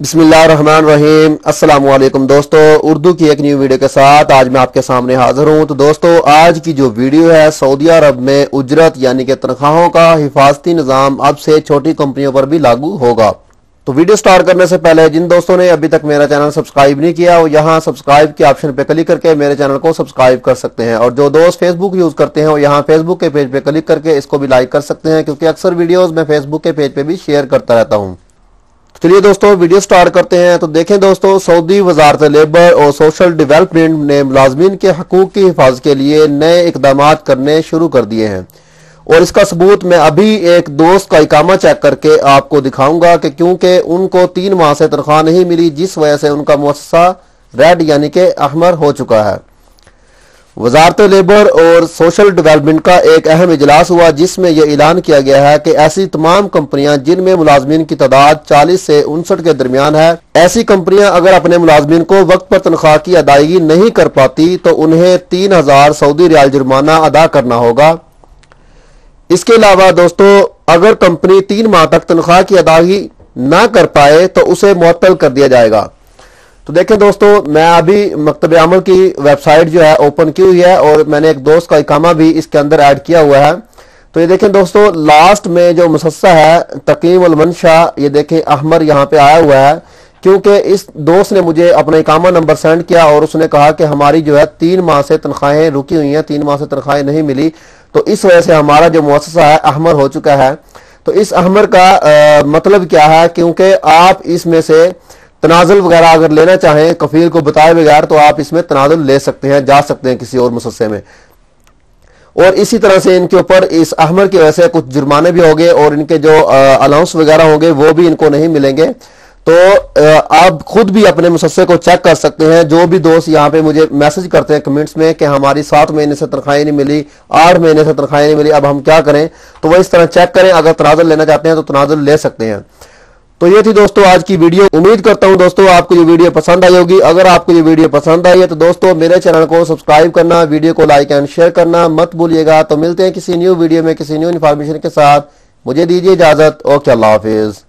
बिस्मिल्लाहिर्रहमानिर्रहीम। अस्सलाम वालेकुम दोस्तों, उर्दू की एक न्यू वीडियो के साथ आज मैं आपके सामने हाजिर हूं। तो दोस्तों, आज की जो वीडियो है सऊदी अरब में उजरत यानी कि तनख्वाहों का हिफाजती निज़ाम अब से छोटी कंपनियों पर भी लागू होगा। तो वीडियो स्टार्ट करने से पहले जिन दोस्तों ने अभी तक मेरा चैनल सब्सक्राइब नहीं किया वो यहाँ सब्सक्राइब के ऑप्शन पे क्लिक करके मेरे चैनल को सब्सक्राइब कर सकते हैं, और जो दोस्त फेसबुक यूज करते हैं वो यहाँ फेसबुक के पेज पे क्लिक करके इसको भी लाइक कर सकते हैं, क्योंकि अक्सर वीडियोस मैं फेसबुक के पेज पे भी शेयर करता रहता हूँ। चलिए दोस्तों, वीडियो स्टार्ट करते हैं। तो देखें दोस्तों, सऊदी वजारत लेबर और सोशल डेवलपमेंट ने मुलाजमीन के हकूक की हिफाजत के लिए नए इकदाम करने शुरू कर दिए हैं, और इसका सबूत मैं अभी एक दोस्त का इकामा चेक करके आपको दिखाऊंगा कि क्योंकि उनको 3 माह से तनख्वाह नहीं मिली, जिस वजह से उनका मुअस्ससा रेड यानी कि अहमर हो चुका है। वजारत लेबर और सोशल डेवलपमेंट का एक अहम इजलास हुआ जिसमें यह ऐलान किया गया है कि ऐसी तमाम कंपनियां जिनमें मुलाजमीन की तादाद 40 से 59 के दरमियान है, ऐसी कंपनियां अगर अपने मुलाजमीन को वक्त पर तनख्वाह की अदायगी नहीं कर पाती तो उन्हें 3000 सऊदी रियाल जुर्माना अदा करना होगा। इसके अलावा दोस्तों, अगर कंपनी 3 माह तक तनख्वाह की अदायगी ना कर पाए तो उसे मुअत्तल कर दिया जाएगा। तो देखें दोस्तों, मैं अभी मकतब अमल की वेबसाइट जो है ओपन की हुई है, और मैंने एक दोस्त का इकामा भी इसके अंदर ऐड किया हुआ है। तो ये देखें दोस्तों, लास्ट में जो मुसस्सा है तकीम अल मंशा, ये देखें अहमर यहाँ पे आया हुआ है, क्योंकि इस दोस्त ने मुझे अपना इकामा नंबर सेंड किया और उसने कहा कि हमारी जो है 3 माह से तनख्वाहें रुकी हुई हैं, 3 माह से तनख्वाहें नहीं मिली, तो इस वजह से हमारा जो मुअस्ससा है अहमर हो चुका है। तो इस अहमर का मतलब क्या है, क्योंकि आप इसमें से तनाजुल वगैरह अगर लेना चाहें कफील को बताए बगैर तो आप इसमें तनाजुल ले सकते हैं, जा सकते हैं किसी और मुसस्से में। और इसी तरह से इनके ऊपर इस अहमर की वजह से कुछ जुर्माने भी होंगे, और इनके जो अलाउंस वगैरह होंगे वो भी इनको नहीं मिलेंगे। तो आप खुद भी अपने मुसस्से को चेक कर सकते हैं। जो भी दोस्त यहाँ पे मुझे मैसेज करते हैं कमेंट्स में कि हमारी 7 महीने से तनख्वाही नहीं मिली, 8 महीने से तनख्वाही नहीं मिली, अब हम क्या करें, तो वह इस तरह चेक करें। अगर तनाजुल लेना चाहते हैं तो तनाजुल ले सकते हैं। तो ये थी दोस्तों आज की वीडियो। उम्मीद करता हूं दोस्तों आपको ये वीडियो पसंद आई होगी। अगर आपको ये वीडियो पसंद आई है तो दोस्तों मेरे चैनल को सब्सक्राइब करना, वीडियो को लाइक एंड शेयर करना मत भूलिएगा। तो मिलते हैं किसी न्यू वीडियो में किसी न्यू इन्फॉर्मेशन के साथ। मुझे दीजिए इजाजत। ओके, अल्लाह हाफिज।